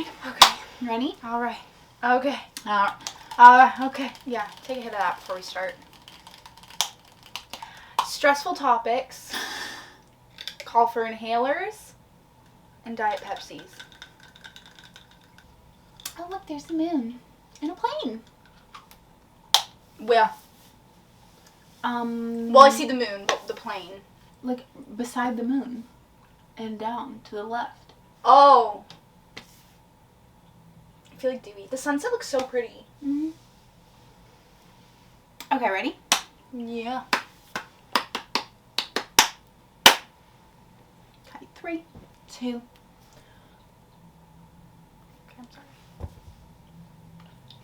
Okay. Ready? All right. Okay. Okay. Yeah, take a hit of that before we start. Stressful topics call for inhalers and Diet Pepsis. Oh, look, there's the moon. And a plane. Where? Well, I see the moon, but the plane. Like, beside the moon. And down to the left. Oh. I feel like Dewey. The sunset looks so pretty. Mm-hmm. Okay, ready? Yeah. Okay, 3, 2. Okay, I'm sorry.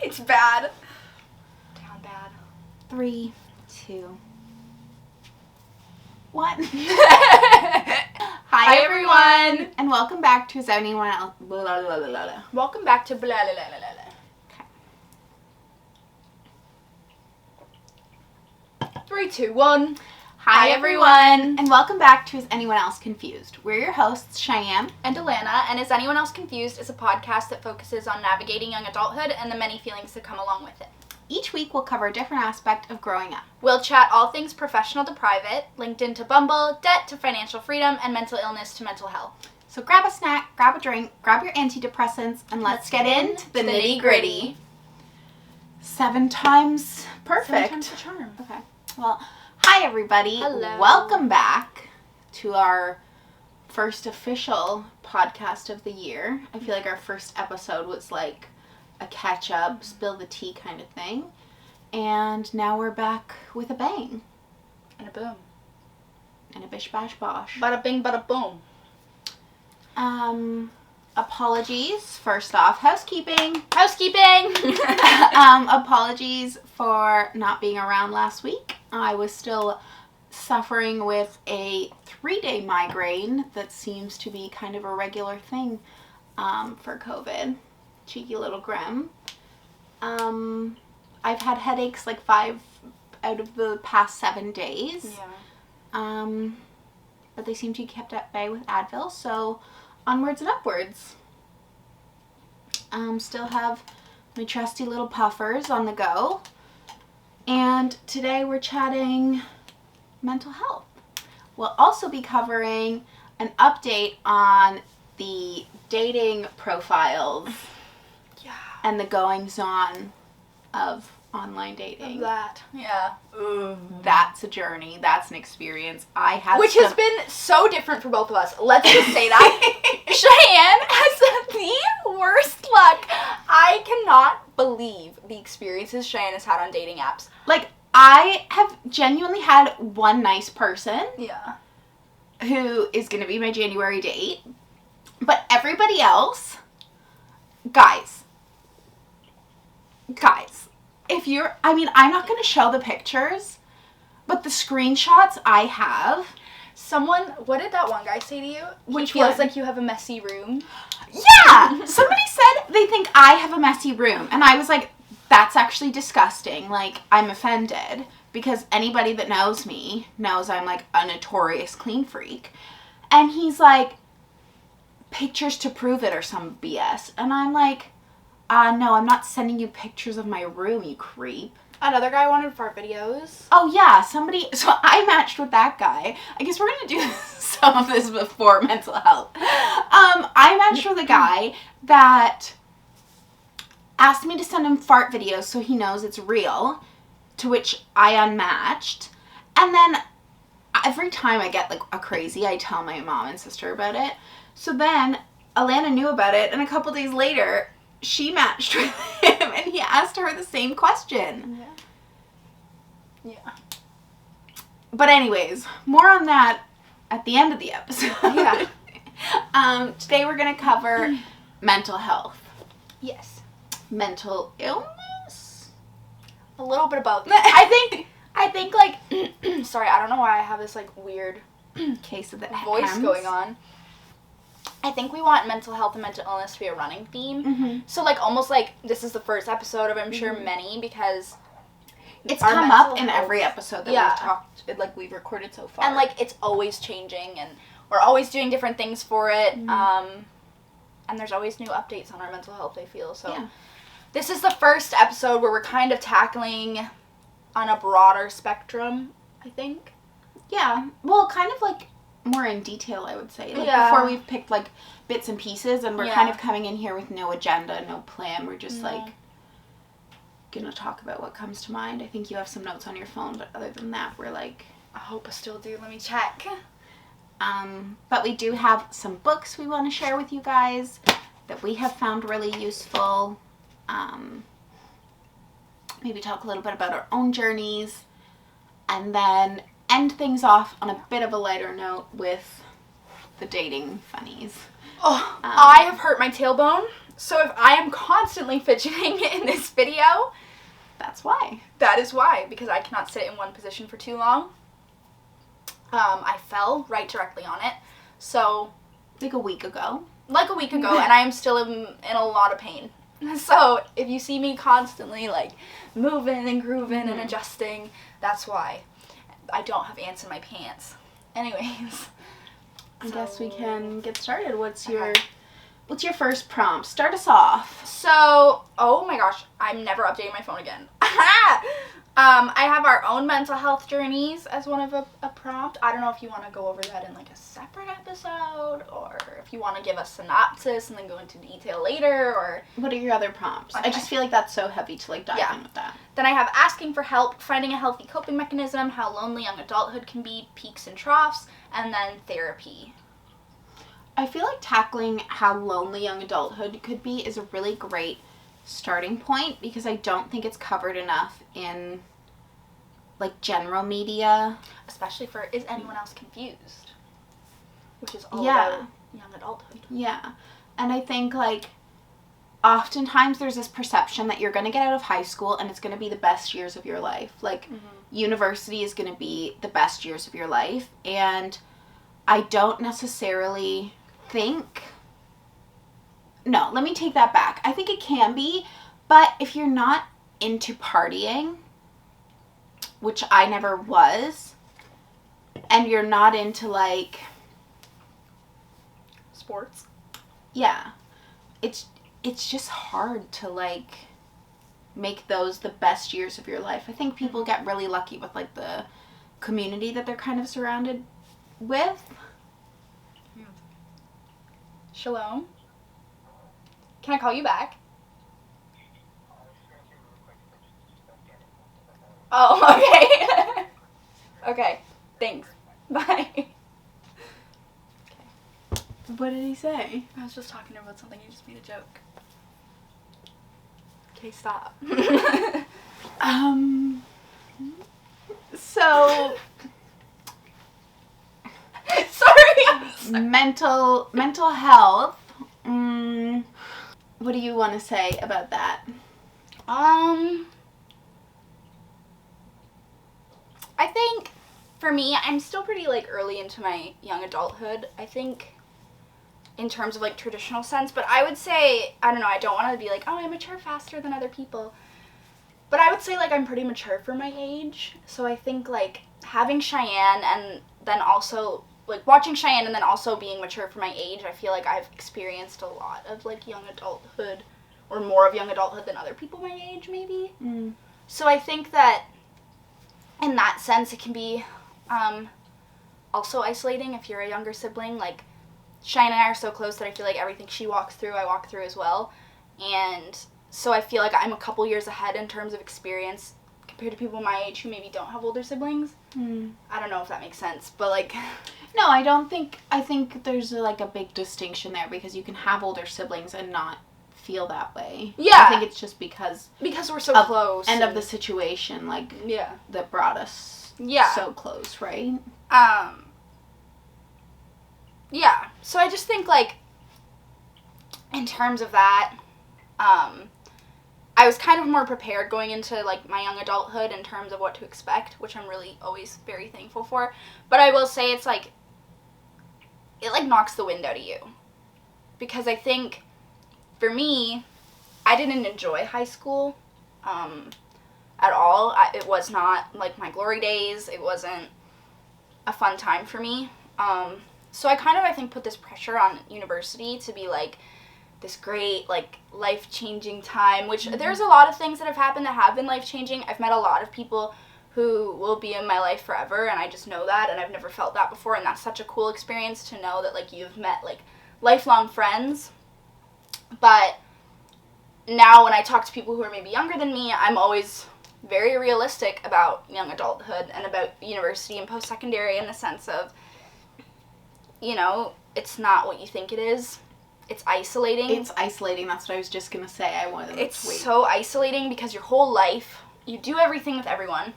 It's bad. Down bad. 3, 2, 1. Hi, everyone. And welcome back to 71 else. Blah, blah, blah, blah, blah. Welcome back to blah, blah, blah, blah, blah. Okay. 3, 2, 1. Hi, everyone. And welcome back to Is Anyone Else Confused? We're your hosts, Cheyenne And Alana, and Is Anyone Else Confused is a podcast that focuses on navigating young adulthood and the many feelings that come along with it. Each week we'll cover a different aspect of growing up. We'll chat all things professional to private, LinkedIn to Bumble, debt to financial freedom, and mental illness to mental health. So grab a snack, grab a drink, grab your antidepressants, and let's get into the nitty-gritty. 7 times perfect. 7 times the charm. Okay. Well, hi everybody. Hello. Welcome back to our first official podcast of the year. I feel like our first episode was like a catch-up, spill the tea kind of thing. And now we're back with a bang. And a boom. And a bish bash bosh. Bada bing, bada boom. Apologies, first off. Housekeeping. Apologies for not being around last week. I was still suffering with a 3-day migraine that seems to be kind of a regular thing for COVID. Cheeky little Grim. I've had headaches like 5 out of the past 7 days. Yeah. But they seem to be kept at bay with Advil, so onwards and upwards. Still have my trusty little puffers on the go. And today we're chatting mental health. We'll also be covering an update on the dating profiles. Yeah. And the goings-on of online dating. That. Yeah. Ooh. That's a journey. That's an experience. Which has been so different for both of us. Let's just say that. Cheyenne has the worst luck. I cannot believe the experiences Cheyenne has had on dating apps. Like, I have genuinely had one nice person. Yeah. Who is going to be my January date. But everybody else, guys, if you're, I'm not going to show the pictures, but the screenshots I have. What did that one guy say to you? Which he feels one? like you have a messy room. Yeah! Somebody said they think I have a messy room. And I was like, that's actually disgusting. Like, I'm offended. Because anybody that knows me knows I'm like a notorious clean freak. And he's like, pictures to prove it or some BS. And I'm like, no, I'm not sending you pictures of my room, you creep. Another guy wanted fart videos. Oh, yeah, so I matched with that guy. I guess we're going to do some of this before mental health. I matched with a guy that asked me to send him fart videos so he knows it's real, to which I unmatched. And then every time I get like a crazy, I tell my mom and sister about it. So then Alana knew about it, and a couple days later, she matched with him, and he asked her the same question. Yeah. But anyways, more on that at the end of the episode. Yeah. Today we're going to cover mental health. Yes. Mental illness? A little bit of both. I think like, sorry, I don't know why I have this like weird case of the voice hems. going on. I think we want mental health and mental illness to be a running theme. Mm-hmm. So, like, almost like this is the first episode of, I'm sure, many, because it's our come mental up in health- every episode that Yeah. we've talked, like, we've recorded so far. And, like, it's always changing, and we're always doing different things for it. and there's always new updates on our mental health, I feel. So Yeah. this is the first episode where we're kind of tackling on a broader spectrum, I think. Yeah. Well, kind of like more in detail, I would say. Like Yeah. before we've picked like bits and pieces, and we're Yeah. kind of coming in here with no agenda, no plan. We're just like gonna talk about what comes to mind. I think you have some notes on your phone, but other than that, we're like... I hope I still do. Let me check. But we do have some books we want to share with you guys that we have found really useful. Maybe talk a little bit about our own journeys, and then end things off on a bit of a lighter note with the dating funnies. Oh, I have hurt my tailbone, so if I am constantly fidgeting in this video, That's why. that is why, because I cannot sit in one position for too long. I fell right directly on it, so... Like a week ago. Like a week ago, and I am still in a lot of pain. So, if you see me constantly, like, moving and grooving and adjusting, that's why. I don't have ants in my pants. Anyways. I guess we can get started. What's Okay. your first prompt? Start us off. So, oh my gosh, I'm never updating my phone again. I have our own mental health journeys as one of a prompt. I don't know if you want to go over that in like a separate episode, or if you want to give a synopsis and then go into detail later, or... What are your other prompts? Okay. I just feel like that's so heavy to like dive in with that. Then I have asking for help, finding a healthy coping mechanism, how lonely young adulthood can be, peaks and troughs, and then therapy. I feel like tackling how lonely young adulthood could be is a really great starting point, because I don't think it's covered enough in like general media. Especially for Is Anyone Else Confused? Which is all Yeah. about young adulthood. Yeah. And I think like oftentimes there's this perception that you're going to get out of high school and it's going to be the best years of your life. Like university is going to be the best years of your life, and I don't necessarily think... No, let me take that back. I think it can be, but if you're not into partying, which I never was, and you're not into like... Sports. Yeah. It's just hard to like make those the best years of your life. I think people get really lucky with like the community that they're kind of surrounded with. Shalom. Can I call you back? Oh, okay. Okay, thanks. Bye. What did he say? I was just talking about something, you just made a joke. Okay, stop. So Sorry. mental health. What do you want to say about that? I think for me, I'm still pretty like early into my young adulthood. I think in terms of like traditional sense, but I would say, I don't know, I don't want to be like, oh, I mature faster than other people. But I would say like I'm pretty mature for my age. So I think like having Cheyenne and then also like watching Cheyenne and then also being mature for my age, I feel like I've experienced a lot of like young adulthood, or more of young adulthood than other people my age maybe. So I think that in that sense it can be also isolating if you're a younger sibling. Like Cheyenne and I are so close that I feel like everything she walks through, I walk through as well. And so I feel like I'm a couple years ahead in terms of experience compared to people my age who maybe don't have older siblings. I don't know if that makes sense, but like... No, I don't think... I think there's like a big distinction there, because you can have older siblings and not feel that way. Yeah. I think it's just because we're so close. And of the situation, like, Yeah. that brought us Yeah. so close, right? Yeah. So I just think, like, in terms of that, I was kind of more prepared going into, like, my young adulthood in terms of what to expect, which I'm really always very thankful for. But I will say it's, like, it, like, knocks the wind out of you. Because I think, for me, I didn't enjoy high school at all. It was not, like, my glory days. It wasn't a fun time for me. So I kind of, I think, put this pressure on university to be, like, this great, like, life-changing time, which there's a lot of things that have happened that have been life-changing. I've met a lot of people who will be in my life forever, and I just know that, and I've never felt that before, and that's such a cool experience to know that, like, you've met, like, lifelong friends. But now when I talk to people who are maybe younger than me, I'm always very realistic about young adulthood and about university and post-secondary in the sense of, you know, it's not what you think it is. It's isolating. It's isolating. That's what I was just going to say. It's so isolating because your whole life, you do everything with everyone,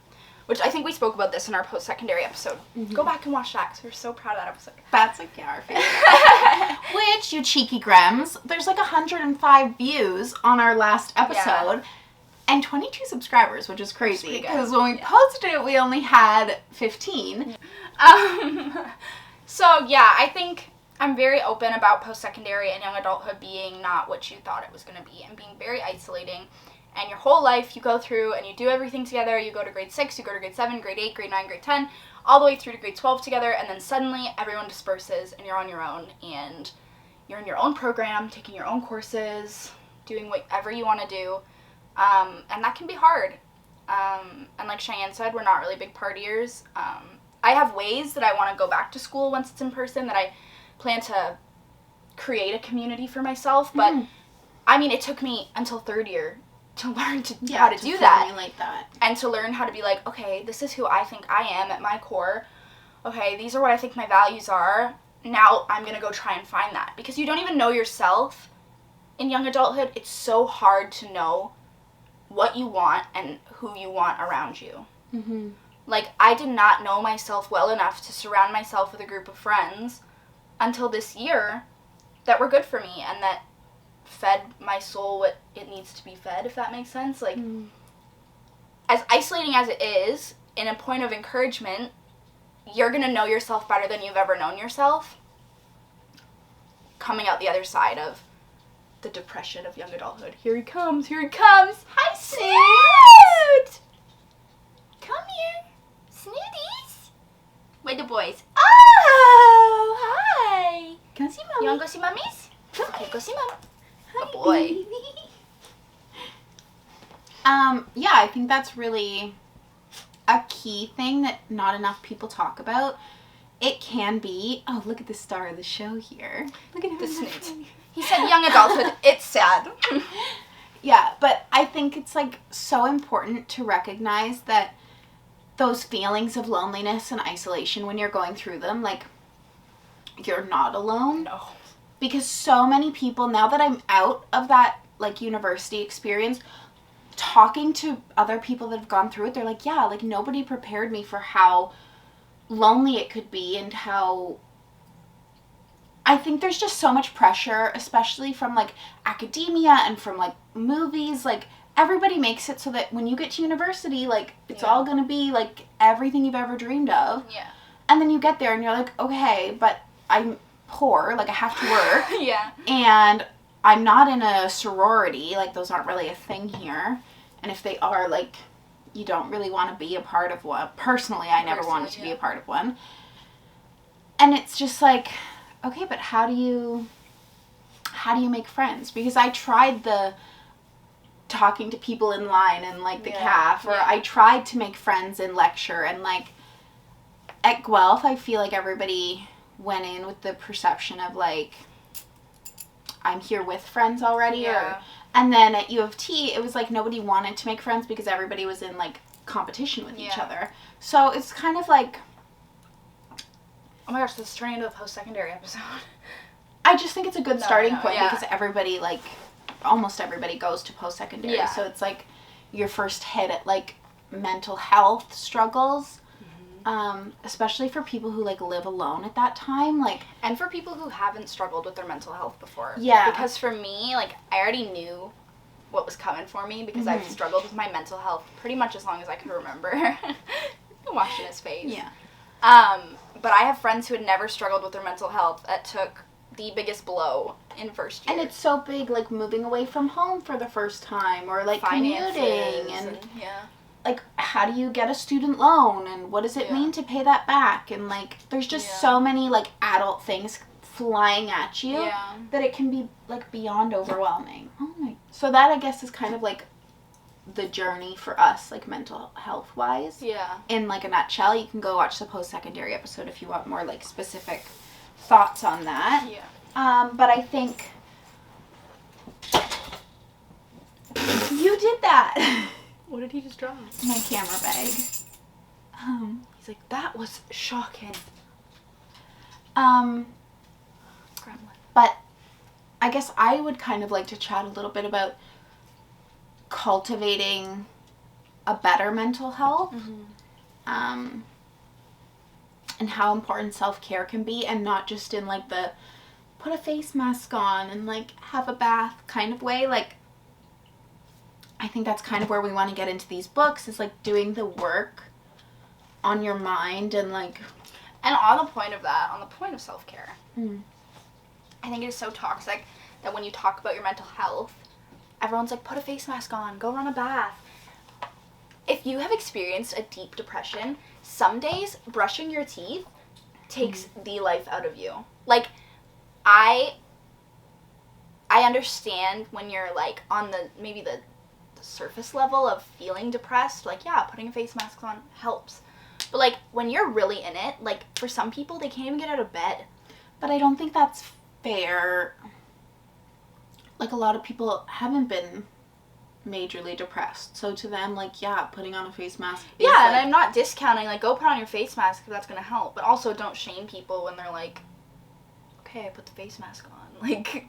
which I think we spoke about this in our post-secondary episode. Mm-hmm. Go back and watch that because we're so proud of that episode. That's like our favorite. Which, you cheeky Grems, there's like 105 views on our last episode and 22 subscribers, which is crazy because when we posted it, we only had 15. So, yeah, I think I'm very open about post-secondary and young adulthood being not what you thought it was going to be and being very isolating. And your whole life you go through and you do everything together. You go to grade 6, you go to grade 7, grade 8, grade 9, grade 10, all the way through to grade 12 together. And then suddenly everyone disperses and you're on your own. And you're in your own program, taking your own courses, doing whatever you want to do. And that can be hard. And like Cheyenne said, we're not really big partiers. I have ways that I want to go back to school once it's in person, that I plan to create a community for myself, but I mean, it took me until third year to learn how to do that. Like that. And to learn how to be like, okay, this is who I think I am at my core. Okay, these are what I think my values are. Now I'm going to go try and find that. Because you don't even know yourself in young adulthood. It's so hard to know what you want and who you want around you. Mm-hmm. Like, I did not know myself well enough to surround myself with a group of friends until this year that were good for me and that fed my soul what it needs to be fed, if that makes sense. Like, as isolating as it is, in a point of encouragement, you're going to know yourself better than you've ever known yourself coming out the other side of the depression of young adulthood. Here he comes. Hi, Snoot! Come here. Snooties. Where the boys? Oh, hi. Can I see Mommy? You want to go see Mommy's? Okay, go see Mom. Good boy. Yeah, I think that's really a key thing that not enough people talk about. It can be, oh, look at the star of the show here. Look at him. The Snoot. He said young adulthood, it's sad. Yeah, but I think it's, like, so important to recognize that those feelings of loneliness and isolation when you're going through them, like, you're not alone. No. Because so many people, now that I'm out of that, like, university experience, talking to other people that have gone through it, they're like, yeah, like, nobody prepared me for how lonely it could be and how... I think there's just so much pressure, especially from, like, academia and from, like, movies. Like, everybody makes it so that when you get to university, like, it's all gonna be, like, everything you've ever dreamed of. Yeah. And then you get there and you're like, okay, but I'm poor, like, I have to work. Yeah. And I'm not in a sorority, like, those aren't really a thing here. And if they are, like, you don't really want to be a part of one. Personally, I never wanted to be a part of one. And it's just like, okay, but how do you make friends? Because I tried the talking to people in line and, like, the caf, or I tried to make friends in lecture, and, like, at Guelph, I feel like everybody went in with the perception of, like, I'm here with friends already, and then at U of T, it was like nobody wanted to make friends because everybody was in, like, competition with each other. So it's kind of like... Oh my gosh, this is turning into a post-secondary episode. I just think it's a good starting point because everybody, like, almost everybody goes to post-secondary. Yeah. So it's, like, your first hit at, like, mental health struggles. Especially for people who, like, live alone at that time, like... And for people who haven't struggled with their mental health before. Yeah. Because for me, like, I already knew what was coming for me because I've struggled with my mental health pretty much as long as I can remember. Watching his face. Yeah. But I have friends who had never struggled with their mental health that took the biggest blow in first year. And it's so big, like, moving away from home for the first time, or, like, commuting, and like, how do you get a student loan, and what does it mean to pay that back, and, like, there's just so many, like, adult things flying at you, Yeah. that it can be, like, beyond overwhelming. Oh my. So that, I guess, is kind of, like, the journey for us, like, mental health-wise. Yeah. In, like, a nutshell. You can go watch the post-secondary episode if you want more, like, specific thoughts on that. Yeah. But I think... You did that! What did he just drop? My camera bag. He's like, that was shocking. Gremlin. Gremlin. But I guess I would kind of like to chat a little bit about cultivating a better mental health. Mm-hmm. And how important self-care can be, and not just in, like, the put a face mask on and, like, have a bath kind of way. Like, I think that's kind of where we want to get into these books, is, like, doing the work on your mind and, like... And on the point of that, on the point of self-care, I think it is so toxic that when you talk about your mental health, everyone's like, put a face mask on, go run a bath. If you have experienced a deep depression, some days brushing your teeth takes the life out of you. Like, I understand when you're, like, on the, maybe the surface level of feeling depressed, like, yeah, putting a face mask on helps. But, like, when you're really in it, like, for some people, they can't even get out of bed. But I don't think that's fair. Like, a lot of people haven't been majorly depressed. So to them, like, yeah, putting on a face mask is, Yeah, and like... I'm not discounting, like, go put on your face mask if that's going to help. But also don't shame people when they're like, okay, I put the face mask on. Like,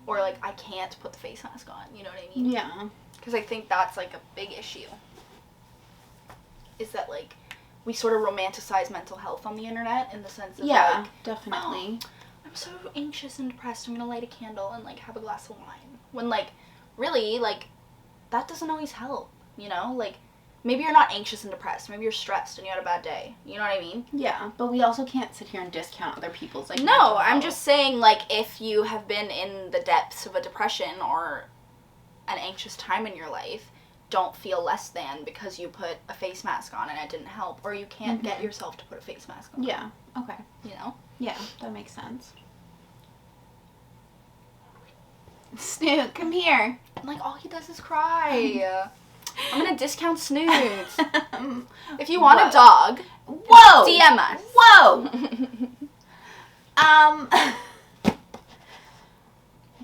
or, like, I can't put the face mask on. You know what I mean? Yeah. Because I think that's, like, a big issue. Is that, like, we sort of romanticize mental health on the internet in the sense of, Yeah, like, definitely. oh, I'm so anxious and depressed, I'm going to light a candle and, like, have a glass of wine. When, like, really, like, that doesn't always help, you know? Like, maybe you're not anxious and depressed. Maybe you're stressed and you had a bad day. You know what I mean? Yeah, but we also can't sit here and discount other people's, like, No, mental I'm health. just saying, like, if you have been in the depths of a depression or an anxious time in your life, don't feel less than because you put a face mask on and it didn't help, or you can't get yourself to put a face mask on. Yeah, okay. You know? Yeah, that makes sense. Snoot, come here. Like, all he does is cry. I'm gonna discount Snoot. If you want a dog, whoa! DM us. Whoa!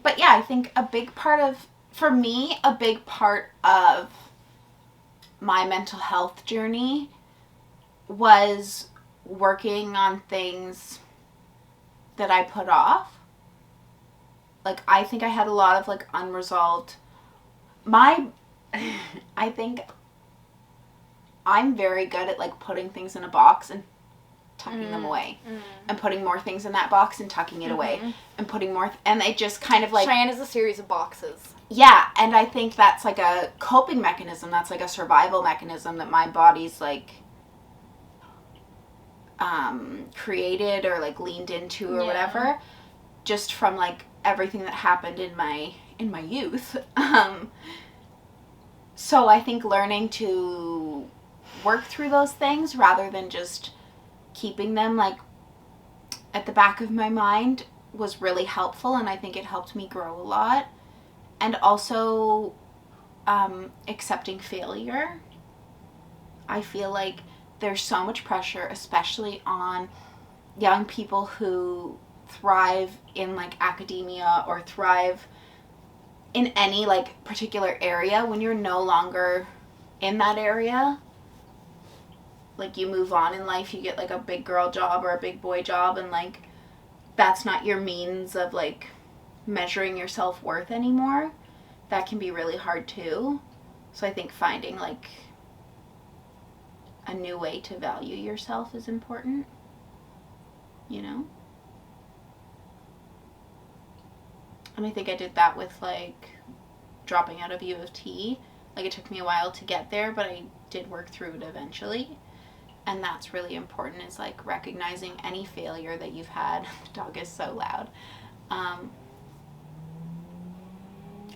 But yeah, I think a big part of my mental health journey was working on things that I put off. Like, I think I had a lot of, like, unresolved... I think I'm very good at, like, putting things in a box and tucking them away. And putting more things in that box and tucking it away. And putting more... and it just kind of, like... Cheyenne is a series of boxes. Yeah, and I think that's, like, a coping mechanism. That's, like, a survival mechanism that my body's, like... created or, like, leaned into or whatever, just from, like, everything that happened in my youth. So I think learning to work through those things rather than just keeping them, like, at the back of my mind was really helpful, and I think it helped me grow a lot. And also accepting failure. I feel like there's so much pressure, especially on young people who thrive in, like, academia or thrive in any, like, particular area. When you're no longer in that area, like, you move on in life, you get, like, a big girl job or a big boy job, and, like, that's not your means of, like, measuring your self-worth anymore. That can be really hard too. So I think finding, like, a new way to value yourself is important, you know? And I think I did that with, like, dropping out of U of T. Like, it took me a while to get there, but I did work through it eventually. And that's really important, is, like, recognizing any failure that you've had. The dog is so loud.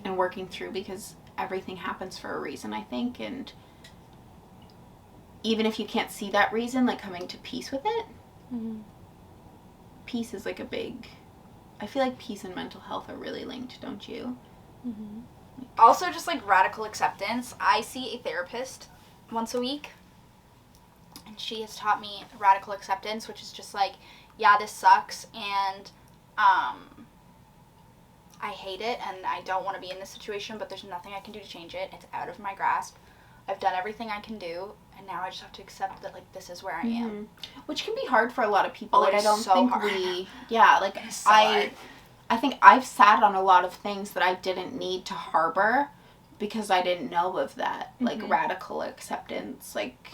And working through, because everything happens for a reason, I think. And even if you can't see that reason, like, coming to peace with it. Peace is, like, a big I feel like peace and mental health are really linked, don't you? Mm-hmm. Also, just like radical acceptance. I see a therapist once a week, and she has taught me radical acceptance, which is just like, yeah, this sucks, and I hate it, and I don't want to be in this situation, but there's nothing I can do to change it. It's out of my grasp. I've done everything I can do, and now I just have to accept that, like, this is where I am. Which can be hard for a lot of people. Oh, like, I don't so think hard. I think I've sat on a lot of things that I didn't need to harbor because I didn't know of that. Like, radical acceptance, like...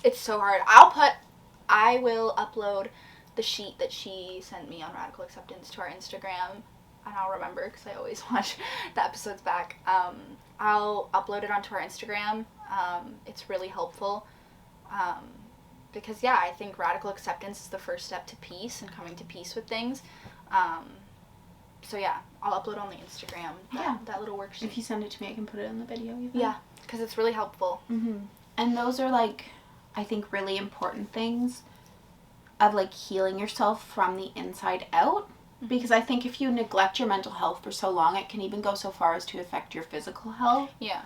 It's so hard. I will upload the sheet that she sent me on radical acceptance to our Instagram, and I'll remember because I always watch the episodes back. I'll upload it onto our Instagram. It's really helpful. Because, yeah, I think radical acceptance is the first step to peace and coming to peace with things. So, yeah, I'll upload on the Instagram that little worksheet. If you send it to me, I can put it in the video. Yeah, because it's really helpful. Mm-hmm. And those are, like, I think really important things of, like, healing yourself from the inside out. Mm-hmm. Because I think if you neglect your mental health for so long, it can even go so far as to affect your physical health. Yeah.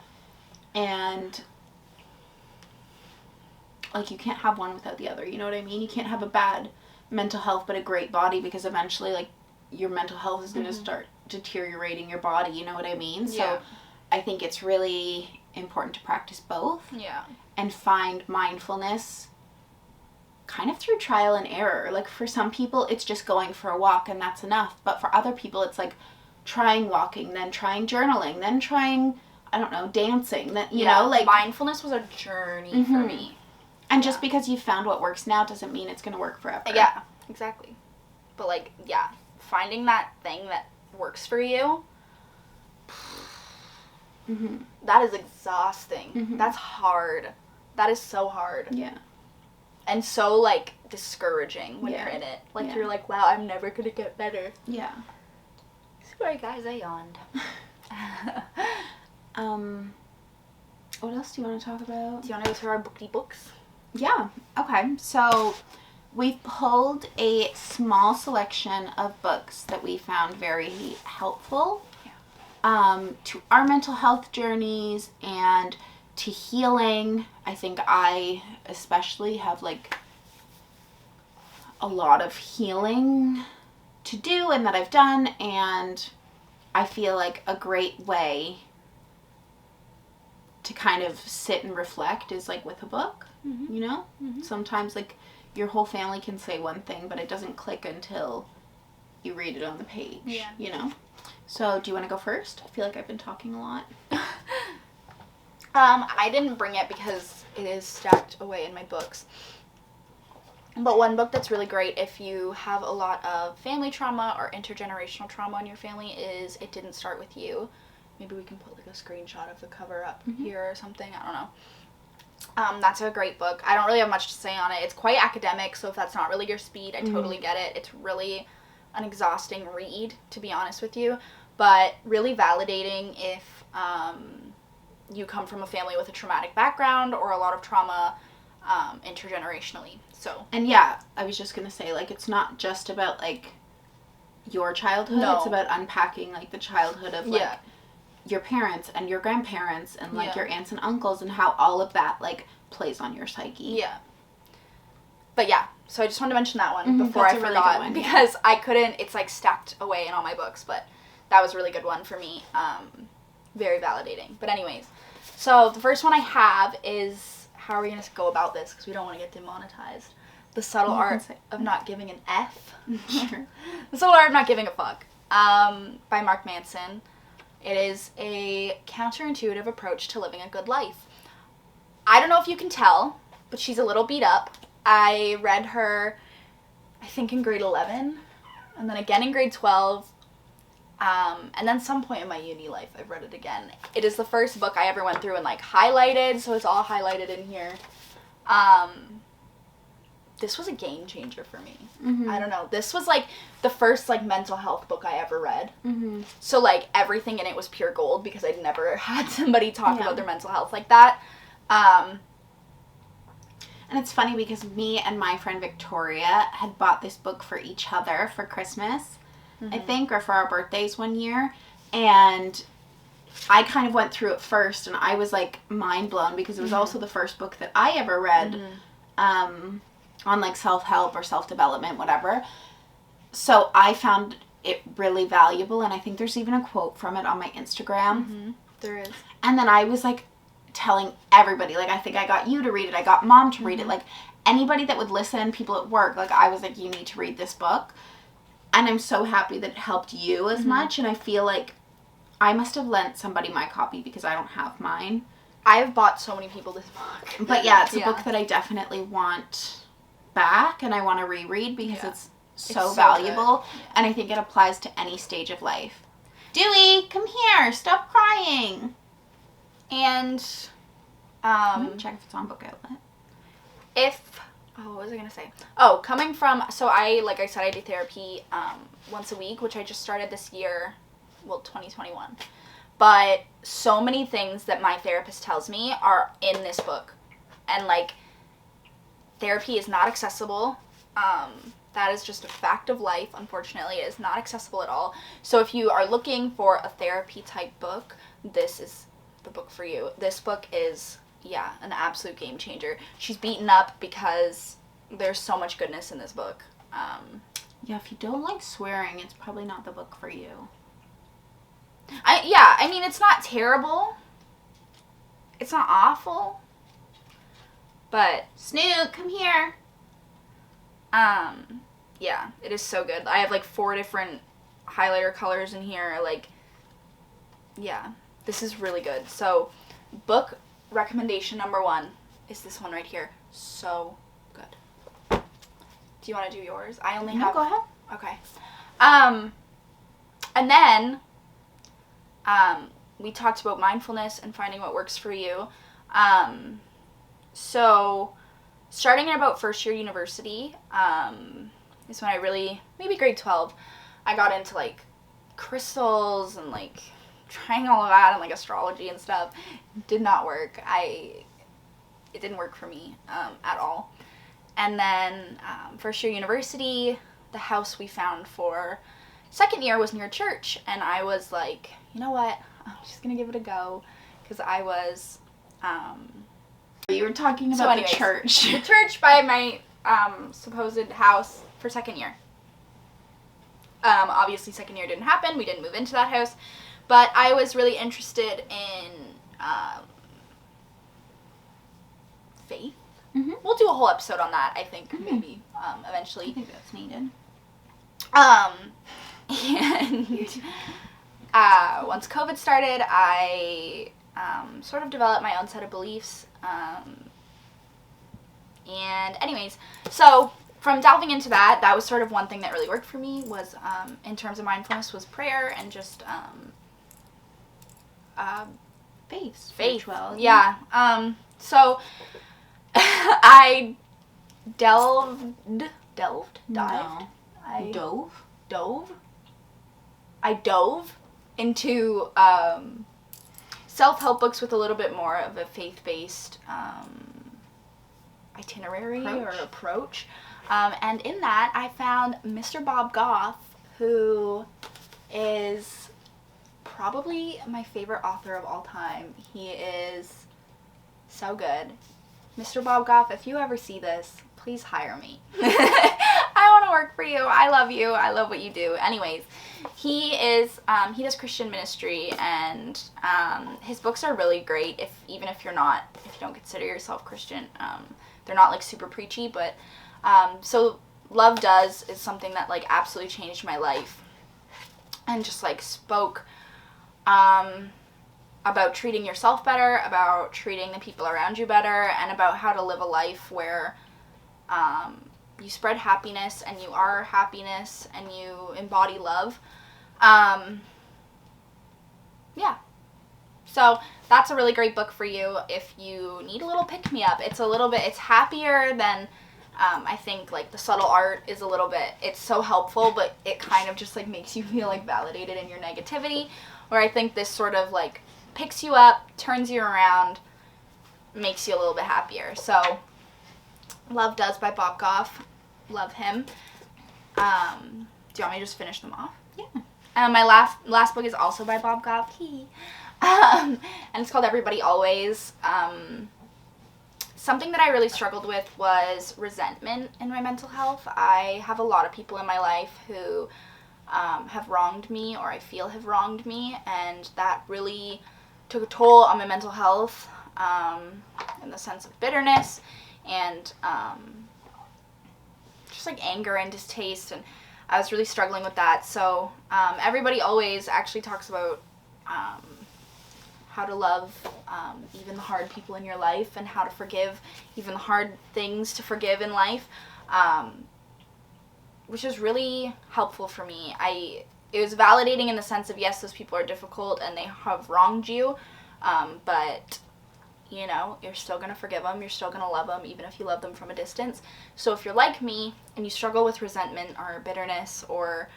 And... like, you can't have one without the other, you know what I mean? You can't have a bad mental health but a great body, because eventually, like, your mental health is going to start deteriorating your body, you know what I mean? Yeah. So I think it's really important to practice both. Yeah. And find mindfulness kind of through trial and error. Like, for some people, it's just going for a walk and that's enough. But for other people, it's like trying walking, then trying journaling, then trying, I don't know, dancing. That, you know, like... mindfulness was a journey for me. And just because you found what works now doesn't mean it's going to work forever. Yeah, exactly. But, like, yeah, finding that thing that works for you, that is exhausting. That's hard. That is so hard. Yeah. And so, like, discouraging when you're in it. Like, you're like, wow, I'm never going to get better. Yeah. Sorry, guys, I yawned. What else do you want to talk about? Do you want to go through our books? Yeah. Okay. So we've pulled a small selection of books that we found very helpful to our mental health journeys and to healing. I think I especially have, like, a lot of healing to do and that I've done, and I feel like a great way to kind of sit and reflect is, like, with a book, you know? Sometimes, like, your whole family can say one thing, but it doesn't click until you read it on the page, you know? So, do you want to go first? I feel like I've been talking a lot. I didn't bring it because it is stacked away in my books. But one book that's really great if you have a lot of family trauma or intergenerational trauma in your family is It Didn't Start With You. Maybe we can put, like, a screenshot of the cover up here or something. I don't know. That's a great book. I don't really have much to say on it. It's quite academic, so if that's not really your speed, I totally get it. It's really an exhausting read, to be honest with you, but really validating if you come from a family with a traumatic background or a lot of trauma intergenerationally. So. And yeah, I was just going to say, like, it's not just about, like, your childhood. No. It's about unpacking, like, the childhood of, like, your parents and your grandparents and, like, your aunts and uncles and how all of that, like, plays on your psyche. Yeah. But, yeah, so I just wanted to mention that one before I forgot. Really because I couldn't, it's, like, stacked away in all my books, but that was a really good one for me. Very validating. But anyways, so the first one I have is, how are we going to go about this? Because we don't want to get demonetized. The Subtle Art of Not Giving an F. Sure. The Subtle Art of Not Giving a Fuck. By Mark Manson. It is a counterintuitive approach to living a good life. I don't know if you can tell, but she's a little beat up. I read her, I think, in grade 11, and then again in grade 12, and then some point in my uni life I've read it again. It is the first book I ever went through and, like, highlighted, so it's all highlighted in here. This was a game changer for me. I don't know. This was, like, the first, like, mental health book I ever read. So, like, everything in it was pure gold because I'd never had somebody talk about their mental health like that. And it's funny because me and my friend Victoria had bought this book for each other for Christmas. I think, or for our birthdays one year. And I kind of went through it first, and I was, like, mind blown because it was also the first book that I ever read on, like, self-help or self-development, whatever. So I found it really valuable, and I think there's even a quote from it on my Instagram. There is. And then I was, like, telling everybody, like, I think I got you to read it, I got Mom to read it, like, anybody that would listen, people at work, like, I was like, you need to read this book. And I'm so happy that it helped you as much, and I feel like I must have lent somebody my copy because I don't have mine. I've bought so many people this book. But yeah, it's a book that I definitely want back, and I want to reread because it's so valuable, and I think it applies to any stage of life. Dewey, come here, stop crying. And check if it's on Book Outlet. What was I gonna say? Oh, coming from, so like I said, I do therapy once a week, which I just started this year, 2021. But so many things that my therapist tells me are in this book. And, like, therapy is not accessible. That is just a fact of life, unfortunately. It is not accessible at all. So if you are looking for a therapy-type book, this is the book for you. This book is, an absolute game changer. She's beaten up because there's so much goodness in this book. If you don't like swearing, it's probably not the book for you. I mean, it's not terrible. It's not awful. But Snoot, come here. It is so good. I have, like, 4 different highlighter colors in here. Like, this is really good. So, book recommendation number 1 is this one right here. So good. Do you want to do yours? I only have... go ahead. Okay. And then, we talked about mindfulness and finding what works for you. So, starting at about first year university, is when I really, maybe grade 12, I got into, like, crystals and, like, trying all of that and, like, astrology and stuff. Did not work. It didn't work for me at all. And then first year university, the house we found for second year was near church, and I was like, you know what, I'm just gonna give it a go, because I was you were talking about the church. The church by my supposed house for second year. Obviously second year didn't happen, we didn't move into that house, but I was really interested in faith. We'll do a whole episode on that, I think, maybe, eventually. I think that's needed. And once COVID started, I sort of developed my own set of beliefs. And anyways, so from delving into that, that was sort of one thing that really worked for me was, in terms of mindfulness, was prayer and just Faith. Spirituality. Yeah. So I dived. No. I dove into self-help books with a little bit more of a faith-based itinerary or approach. And in that, I found Mr. Bob Goff, who is probably my favorite author of all time. He is so good. Mr. Bob Goff, if you ever see this, please hire me. I want to work for you. I love you. I love what you do. Anyways, he does Christian ministry, and his books are really great. Even if you don't consider yourself Christian, they're not like super preachy, but so Love Does is something that like absolutely changed my life, and just like spoke about treating yourself better, about treating the people around you better, and about how to live a life where you spread happiness and you are happiness and you embody love. So that's a really great book for you if you need a little pick-me-up. It's happier than, I think, like, The Subtle Art is a little bit, it's so helpful, but it kind of just, like, makes you feel, like, validated in your negativity, where I think this sort of, like, picks you up, turns you around, makes you a little bit happier. So, Love Does by Bob Goff. Love him. Do you want me to just finish them off? My last book is also by Bob Goff. And it's called Everybody Always. Something that I really struggled with was resentment in my mental health. I have a lot of people in my life who have wronged me, or I feel have wronged me, and that really took a toll on my mental health, in the sense of bitterness and just like anger and distaste, and I was really struggling with that. So Everybody Always actually talks about how to love even the hard people in your life, and how to forgive even the hard things to forgive in life, which is really helpful for me. It was validating in the sense of, yes, those people are difficult and they have wronged you, but you know, you're still going to forgive them, you're still going to love them, even if you love them from a distance. So if you're like me and you struggle with resentment or bitterness or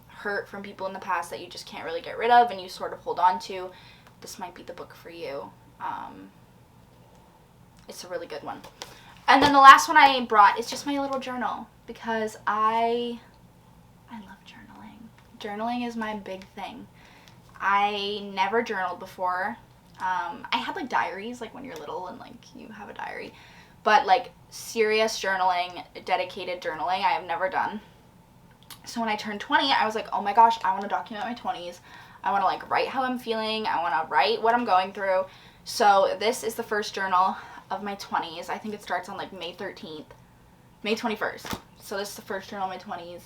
hurt from people in the past that you just can't really get rid of and you sort of hold on to, this might be the book for you. It's a really good one. And then the last one I brought is just my little journal, because I love journaling. Journaling is my big thing. I never journaled before. I had like diaries, like when you're little and like you have a diary, but like serious journaling, dedicated journaling, I have never done. So when I turned 20, I was like, oh my gosh, I want to document my 20s. I want to like write how I'm feeling. I want to write what I'm going through. So this is the first journal of my 20s. I think it starts on like May 21st. So this is the first journal of my 20s.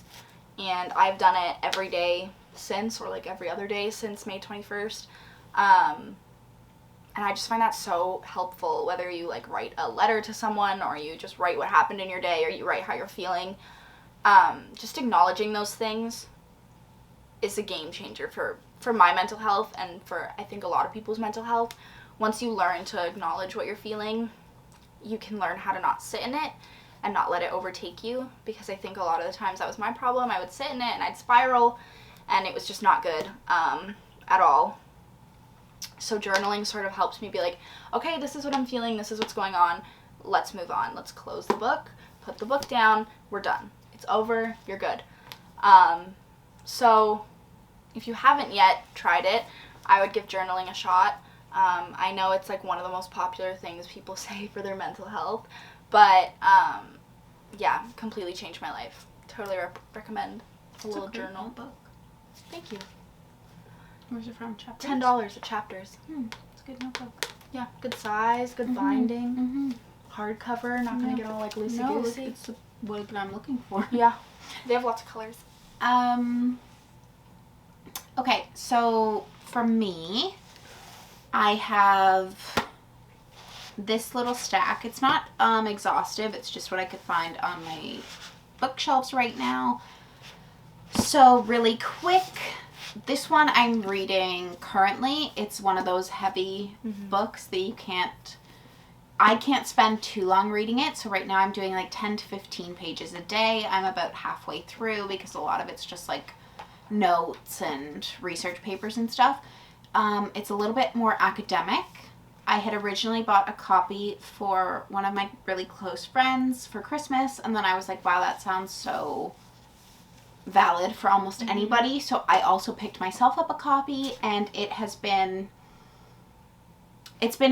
And I've done it every day since, or like every other day since May 21st. And I just find that so helpful, whether you like write a letter to someone, or you just write what happened in your day, or you write how you're feeling. Just acknowledging those things is a game changer for my mental health, and for, I think, a lot of people's mental health. Once you learn to acknowledge what you're feeling, you can learn how to not sit in it and not let it overtake you, because I think a lot of the times that was my problem. I would sit in it and I'd spiral, and it was just not good at all. So journaling sort of helps me be like, okay, this is what I'm feeling, this is what's going on, let's move on, let's close the book, put the book down, we're done. It's over, you're good. So if you haven't yet tried it, I would give journaling a shot. I know it's like one of the most popular things people say for their mental health, but yeah, completely changed my life. Totally recommend a little journal book. Thank you. Where's it from? Chapters? $10 at Chapters. It's a good notebook. Yeah, good size, good binding, hardcover, not gonna get all like loosey-goosey. No, it's what I'm looking for. Yeah, they have lots of colors. Okay, so for me, I have this little stack. It's not exhaustive, it's just what I could find on my bookshelves right now. So really quick, this one I'm reading currently. It's one of those heavy books that I can't spend too long reading it. So right now I'm doing like 10 to 15 pages a day. I'm about halfway through, because a lot of it's just like notes and research papers and stuff. It's a little bit more academic. I had originally bought a copy for one of my really close friends for Christmas, and then I was like, wow, that sounds so valid for almost anybody. So I also picked myself up a copy, and it's been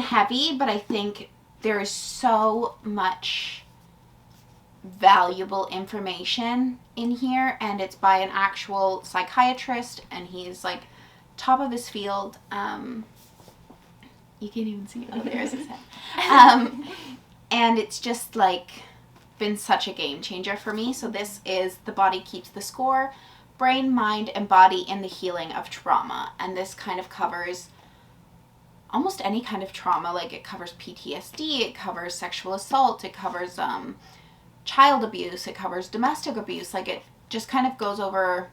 heavy, but I think there is so much valuable information in here, and it's by an actual psychiatrist, and he's like top of his field. You can't even see it. Oh, there's his head. And it's just like been such a game changer for me. So this is The Body Keeps the Score: Brain, Mind, and Body in the Healing of Trauma. And this kind of covers almost any kind of trauma. Like, it covers PTSD, it covers sexual assault, it covers child abuse, it covers domestic abuse. Like, it just kind of goes over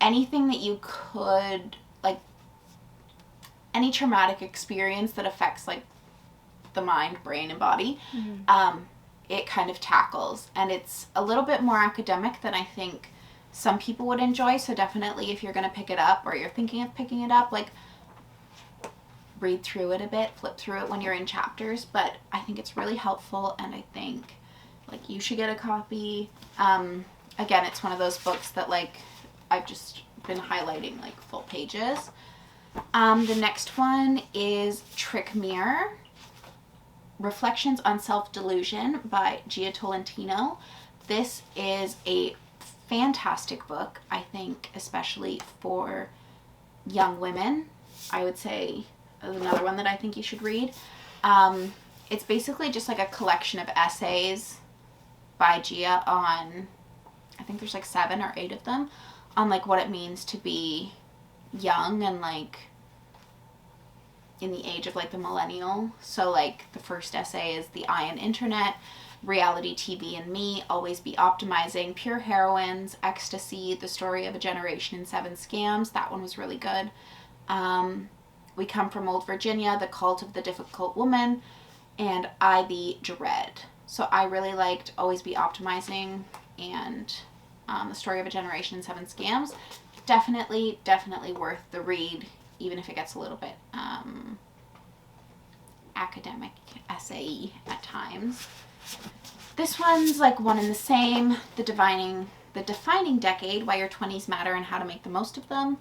anything that you could, like, any traumatic experience that affects like the mind, brain, and body. It kind of tackles, and it's a little bit more academic than I think some people would enjoy. So definitely, if you're going to pick it up, or you're thinking of picking it up, like, read through it a bit, flip through it when you're in chapters. But I think it's really helpful, and I think like you should get a copy. Again, it's one of those books that like I've just been highlighting like full pages. The next one is Trick Mirror, Reflections on Self-Delusion by Tolentino. This is a fantastic book, I think, especially for young women. I would say is another one that I think you should read. It's basically just like a collection of essays by Gia on, I think there's like 7 or 8 of them, on like what it means to be young and like in the age of like the millennial. So like the first essay is The I and Internet, Reality TV and Me, Always Be Optimizing, Pure Heroines, Ecstasy, The Story of a Generation and 7 Scams. That one was really good. We Come from Old Virginia, The Cult of the Difficult Woman, and I the Dread. So I really liked Always Be Optimizing and The Story of a Generation and 7 Scams. Definitely worth the read, even if it gets a little bit academic essay at times. This one's like one and the same, The Defining Decade, Why Your 20s Matter and How to Make the Most of Them.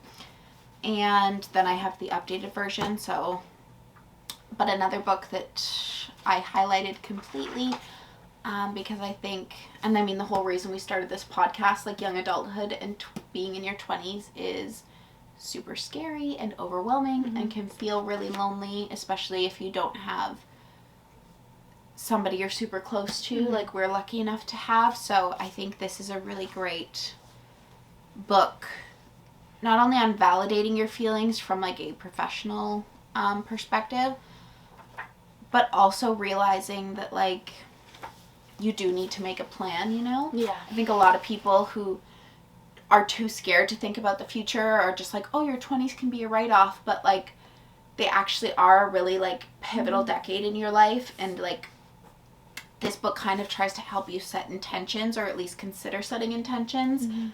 And then I have the updated version, but another book that I highlighted completely because I think, and I mean the whole reason we started this podcast, like young adulthood and being in your 20s is super scary and overwhelming and can feel really lonely, especially if you don't have somebody you're super close to, like we're lucky enough to have. So I think this is a really great book, not only on validating your feelings from like a professional perspective, but also realizing that like you do need to make a plan, you know? Yeah. I think a lot of people who are too scared to think about the future are just like, oh, your 20s can be a write-off, but like they actually are a really like pivotal decade in your life, and like this book kind of tries to help you set intentions, or at least consider setting intentions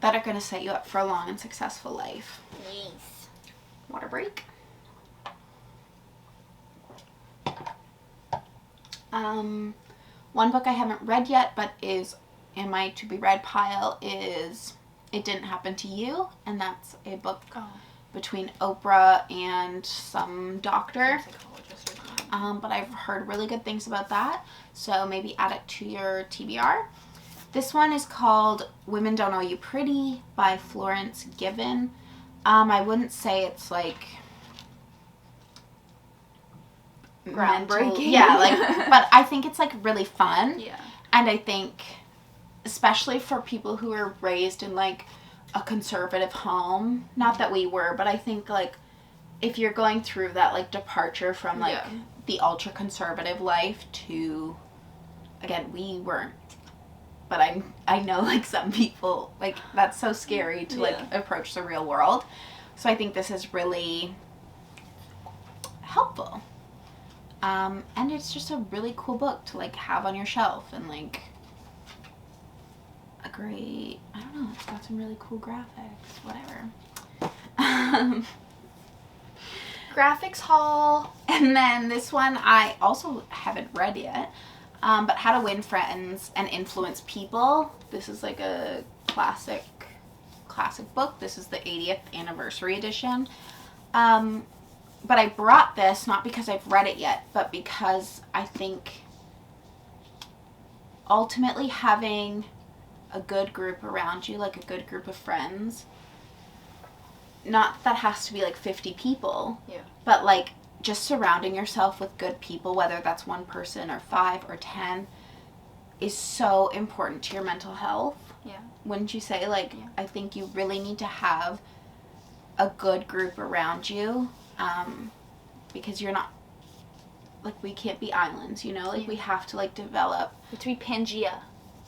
that are going to set you up for a long and successful life. Yes. Water break. One book I haven't read yet, but is in my to-be-read pile, is It Didn't Happen to You, and that's a book between Oprah and some doctor. But I've heard really good things about that, so maybe add it to your TBR. This one is called Women Don't Owe You Pretty by Florence Given. I wouldn't say it's like groundbreaking. Yeah, like, but I think it's like really fun. Yeah. And I think, especially for people who were raised in like a conservative home, not that we were, but I think like if you're going through that like departure from like the ultra conservative life to, again, we weren't, but I know like some people, like that's so scary to like approach the real world. So I think this is really helpful. And it's just a really cool book to like have on your shelf, and like a great, I don't know, it's got some really cool graphics, whatever. Graphics haul. And then this one I also haven't read yet, but How to Win Friends and Influence People. This is like a classic book. This is the 80th anniversary edition. But I brought this not because I've read it yet, but because I think ultimately having a good group around you, like a good group of friends, not that has to be like 50 people, but like just surrounding yourself with good people, whether that's one person or 5 or 10, is so important to your mental health. Wouldn't you say? Like, I think you really need to have a good group around you. Because you're not, like, we can't be islands, you know? Like, we have to, like, develop. To be Pangea.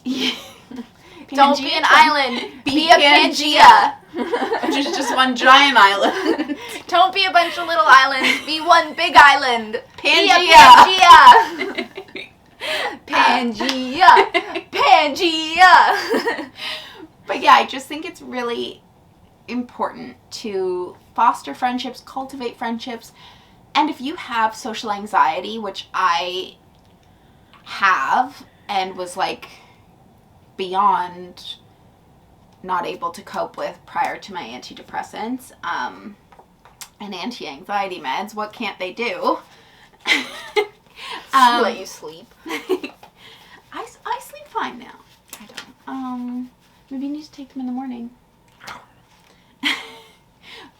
Pangea. Don't be an island. Be a Pangea. Which is just one giant island. Don't be a bunch of little islands. Be one big island. Pangea. Pangea. Pangea. But yeah, I just think it's really important to foster friendships, cultivate friendships, and if you have social anxiety, which I have, and was like beyond not able to cope with prior to my antidepressants and anti-anxiety meds. What can't they do? Let you sleep. I sleep fine now. I don't. Maybe you need to take them in the morning.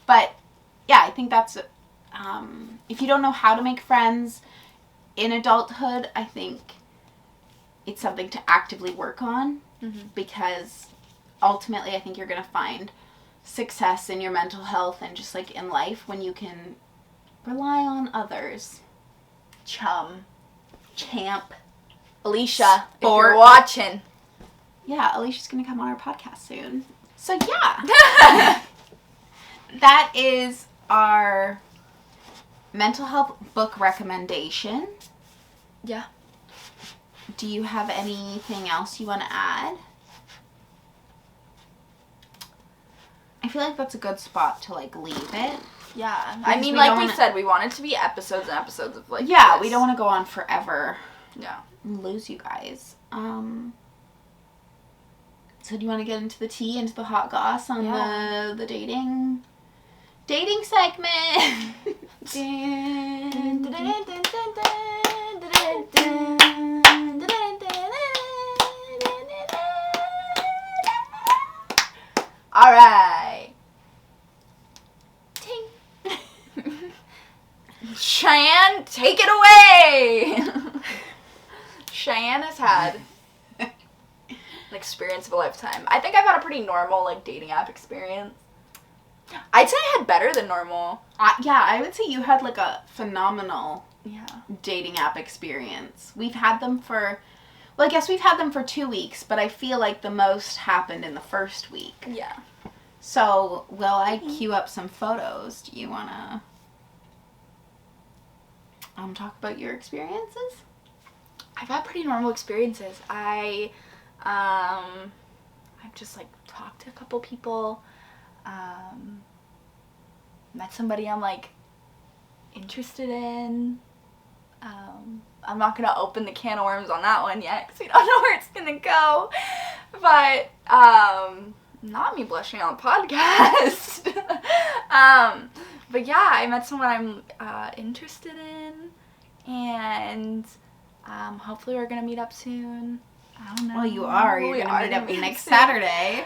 But yeah, I think that's if you don't know how to make friends in adulthood, I think it's something to actively work on, because ultimately I think you're going to find success in your mental health and just like in life when you can rely on others. Champ, Alicia, if you're watching. Yeah, Alicia's going to come on our podcast soon. So yeah. That is our mental health book recommendation. Yeah. Do you have anything else you want to add? I feel like that's a good spot to like leave it. Yeah. Because I mean, like we said, we want it to be episodes and episodes of like yeah, this. we don't want to go on forever. Yeah. And lose you guys. So do you want to get into the tea, into the hot goss on the dating segment? All right. Ting. Cheyenne, take it away. Cheyenne has had an experience of a lifetime. I think I've had a pretty normal like dating app experience. I'd say I had better than normal. Yeah, I would say you had like a phenomenal Yeah. dating app experience. We've had them for, well, I guess we've had them for 2 weeks, but I feel like the most happened in the first week. Yeah. So, will I queue up some photos? Do you want to talk about your experiences? I've had pretty normal experiences. I've just like talked to a couple people, met somebody I'm like interested in. I'm not gonna open the can of worms on that one yet because we don't know where it's gonna go. But not me blushing on the podcast. But yeah, I met someone I'm interested in, and hopefully we're gonna meet up soon. I don't know. Well, you are. You're gonna meet up next soon. Saturday.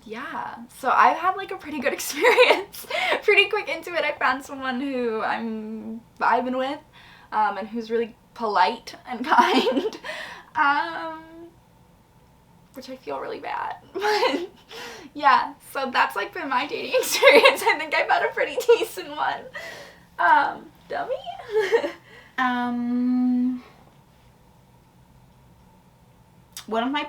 Yeah. So I've had like a pretty good experience. Pretty quick into it, I found someone who I'm vibing with, and who's really polite and kind. Which I feel really bad. But yeah, so that's like been my dating experience. I think I've had a pretty decent one. Dummy? One of my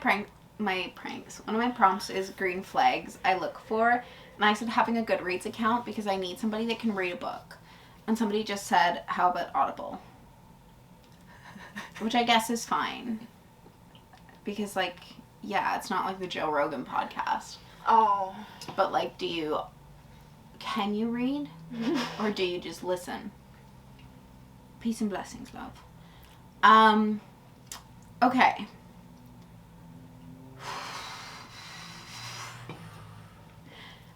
prompts is green flags I look for, and I said having a Goodreads account because I need somebody that can read a book. And somebody just said, how about Audible? Which I guess is fine. Because like, yeah, it's not like the Joe Rogan podcast. Oh. But like, can you read? Or do you just listen? Peace and blessings, love. Okay.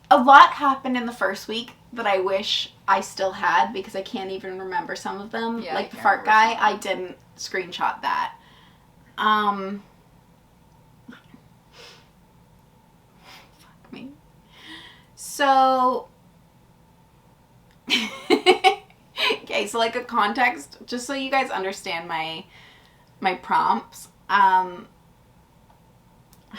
A lot happened in the first week that I wish I still had because I can't even remember some of them. Yeah, like the fart guy, I didn't screenshot that. Fuck me. So, okay, so like a context, just so you guys understand my prompts. How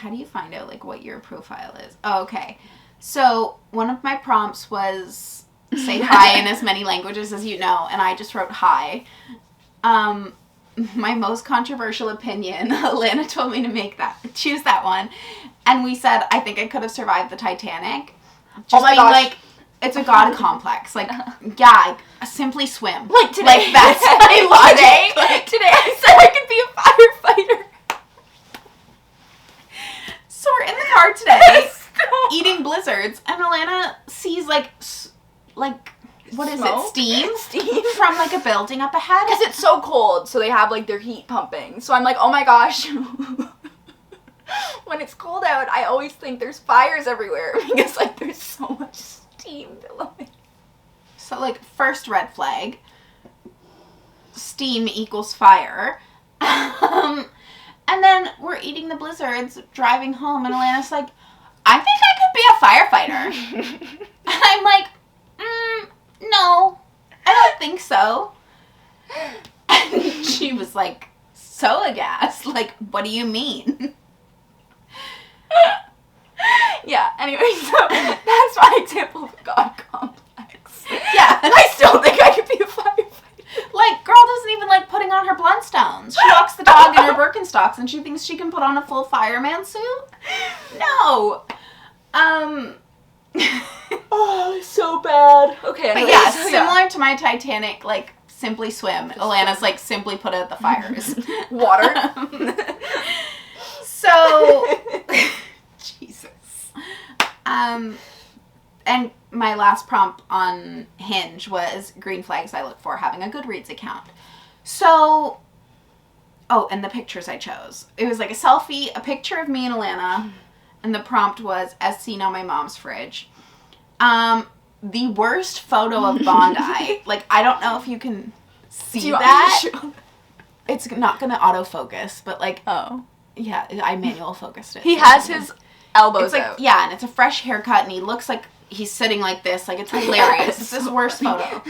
do you find out like what your profile is? Oh, okay. So one of my prompts was say hi in as many languages as you know, and I just wrote hi. My most controversial opinion, Lana told me to choose that one, and we said I think I could have survived the Titanic. Just oh my being gosh. like, it's a god complex. Like, yeah, I simply swim. Like today. Like that's my logic. Today I said I could be a firefighter. So we're in the car today, eating blizzards, and Alana sees like what is Smoke? it? Steam Steam from like a building up ahead. because it's so cold, so they have like their heat pumping. So I'm like, oh my gosh. When it's cold out, I I always think there's fires everywhere because, like, there's so much steam billowing. So, like, first red flag, steam equals fire. And then we're eating the blizzards, driving home, and Alana's like, I think I could be a firefighter. And I'm like, no, I don't think so. And she was like, so aghast. Like, what do you mean? Yeah, anyway, so that's my example of God complex. Yeah. I still think I could be a firefighter. Like, girl doesn't even like putting on her Blundstones. She walks the dog in her Birkenstocks and she thinks she can put on a full fireman suit? No. Oh, so bad. Okay, But anyway, yeah, so similar to my Titanic, like, simply swim. Alana's like, simply put out the fires. Water. So, Jesus. And my last prompt on Hinge was green flags I look for having a Goodreads account. So, oh, and the pictures I chose. It was like a selfie, a picture of me and Alana, and the prompt was, as seen on my mom's fridge. The worst photo of Bondi. Like, I don't know if you can see that. It's not going to autofocus, but like, Oh. yeah, I manual focused it. He has his elbows It's like, out. yeah, and it's a fresh haircut, and he looks like he's sitting like this. Like, it's hilarious. It's his worst photo.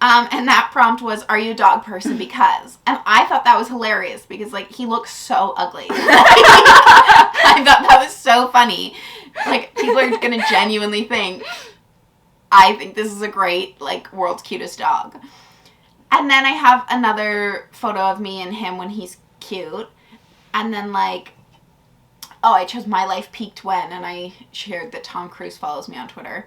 And that prompt was, are you a dog person? Because. And I thought that was hilarious because, like, he looks so ugly. I thought that was so funny. Like, people are going to genuinely think, I think this is a great, like, world's cutest dog. And then I have another photo of me and him when he's cute. And then, like, oh, I chose my life peaked when, and I shared that Tom Cruise follows me on Twitter.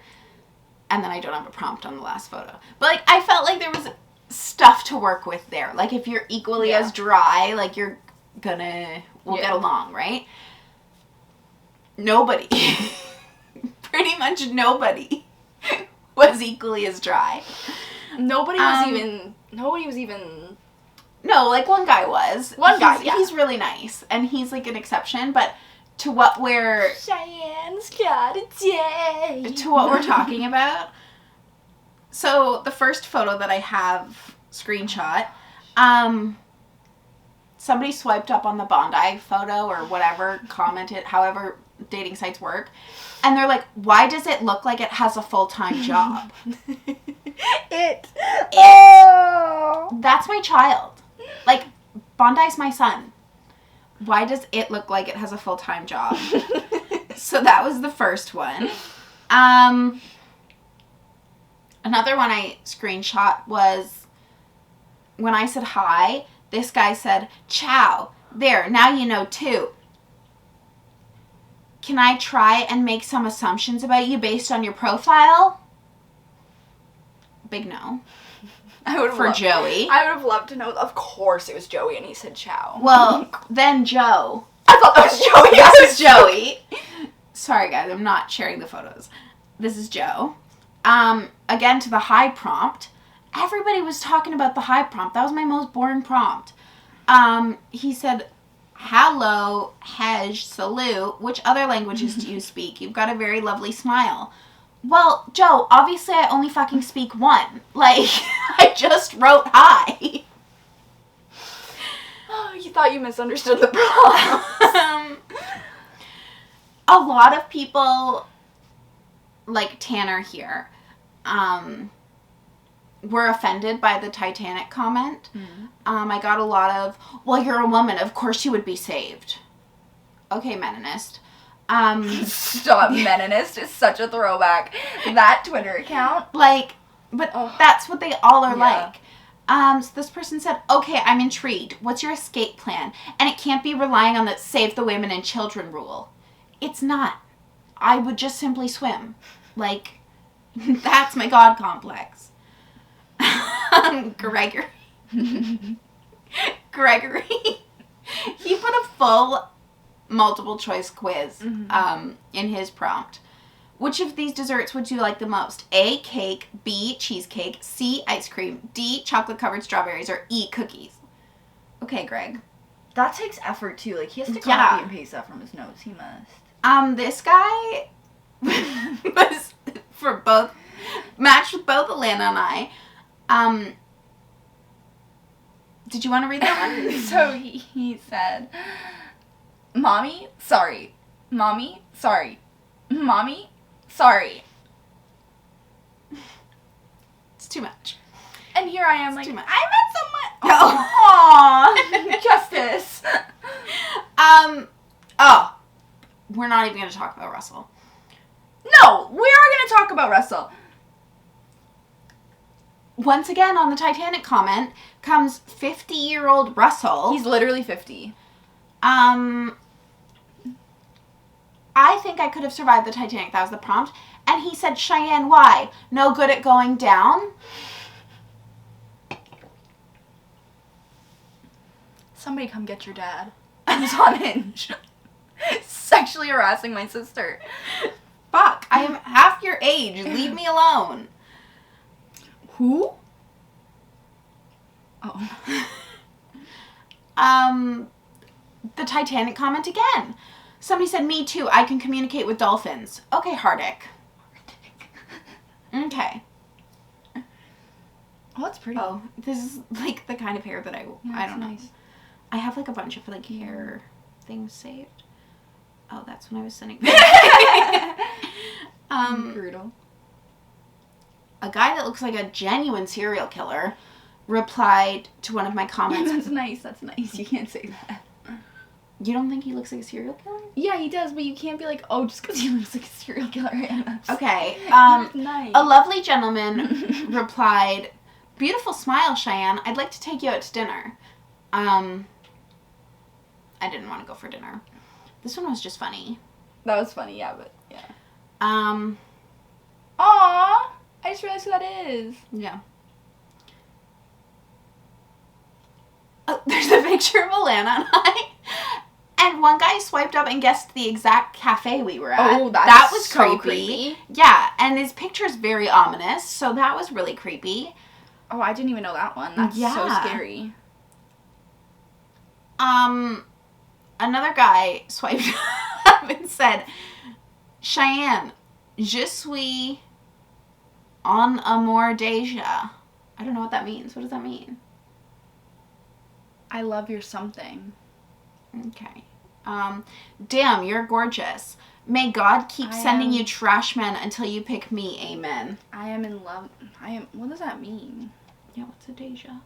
And then I don't have a prompt on the last photo. But, like, I felt like there was stuff to work with there. Like, if you're equally as dry, like, we'll get along, right? Nobody, pretty much nobody was equally as dry. Nobody was even... No, like, one guy was. One guy, He's really nice, and he's, like, an exception, but to what we're... Cheyenne's got a day. To what we're talking about. So, the first photo that I have screenshot, somebody swiped up on the Bondi photo or whatever, commented, however dating sites work, and they're like, why does it look like it has a full-time job? It. Oh. That's my child. Like, Bondi's my son. Why does it look like it has a full-time job? So that was the first one. Another one I screenshot was when I said hi, this guy said, ciao. There, now you know too. Can I try and make some assumptions about you based on your profile? Big no. Joey. I would have loved to know. Of course it was Joey, and he said ciao. Well, then Joe. I thought that was Joey. This is Joey. Sorry, guys, I'm not sharing the photos. This is Joe. Again, to the hi prompt. Everybody was talking about the hi prompt. That was my most boring prompt. He said, hello, hej, salute. Which other languages do you speak? You've got a very lovely smile. Well, Joe, obviously I only fucking speak one. Like, I just wrote hi. Oh, you thought you misunderstood the prompt. A lot of people, like Tanner here, were offended by the Titanic comment. Mm-hmm. I got a lot of, well, you're a woman, of course you would be saved. Okay, Meninist. Stop, Meninist is such a throwback. That Twitter account. Like, but that's what they all are like. So this person said, okay, I'm intrigued. What's your escape plan? And it can't be relying on the save the women and children rule. It's not. I would just simply swim. Like, that's my God complex. Gregory. He put a full multiple choice quiz in his prompt. Which of these desserts would you like the most? A, cake, B, cheesecake, C, ice cream, D, chocolate covered strawberries, or E, cookies? Okay, Greg. That takes effort too. Like, he has to copy and paste that from his notes. He must. This guy was matched with both Alana and I. Did you want to read that one? So he said, Mommy, sorry. Mommy, sorry. Mommy, sorry. It's too much. And here I am, It's like, too much. I met someone. Aww. Justice. We're not even going to talk about Russell. No, we are going to talk about Russell. Once again, on the Titanic comment, comes 50-year-old Russell. He's literally 50. I think I could have survived the Titanic. That was the prompt. And he said, Cheyenne, why? No good at going down? Somebody come get your dad. He's on Hinge. Sexually harassing my sister. Fuck, I am half your age. Leave me alone. Who? Oh. The Titanic comment again. Somebody said, me too, I can communicate with dolphins. Okay, Hardick. Okay. Oh, that's pretty. Oh, this is like the kind of hair that I don't know. Nice. I have like a bunch of like hair things saved. Oh, that's when I was sending. Brutal. A guy that looks like a genuine serial killer replied to one of my comments. That's nice. That's nice. You can't say that. You don't think he looks like a serial killer? Yeah, he does, but you can't be like, oh, just because he looks like a serial killer. Okay. Nice. A lovely gentleman replied, beautiful smile, Cheyenne. I'd like to take you out to dinner. I didn't want to go for dinner. This one was just funny. That was funny, yeah, but yeah. Aww. I just realized who that is. Yeah. Oh, there's a picture of Alana and I. And one guy swiped up and guessed the exact cafe we were at. Oh, that's that was so creepy. Yeah, and his picture's very ominous, so that was really creepy. Oh, I didn't even know that one. That's so scary. Another guy swiped up and said, Cheyenne, je suis en amour déjà. I don't know what that means. What does that mean? I love your something. Okay. Damn, you're gorgeous. May God keep sending you trash men until you pick me. Amen. I am in love. What does that mean? Yeah, what's a déjà?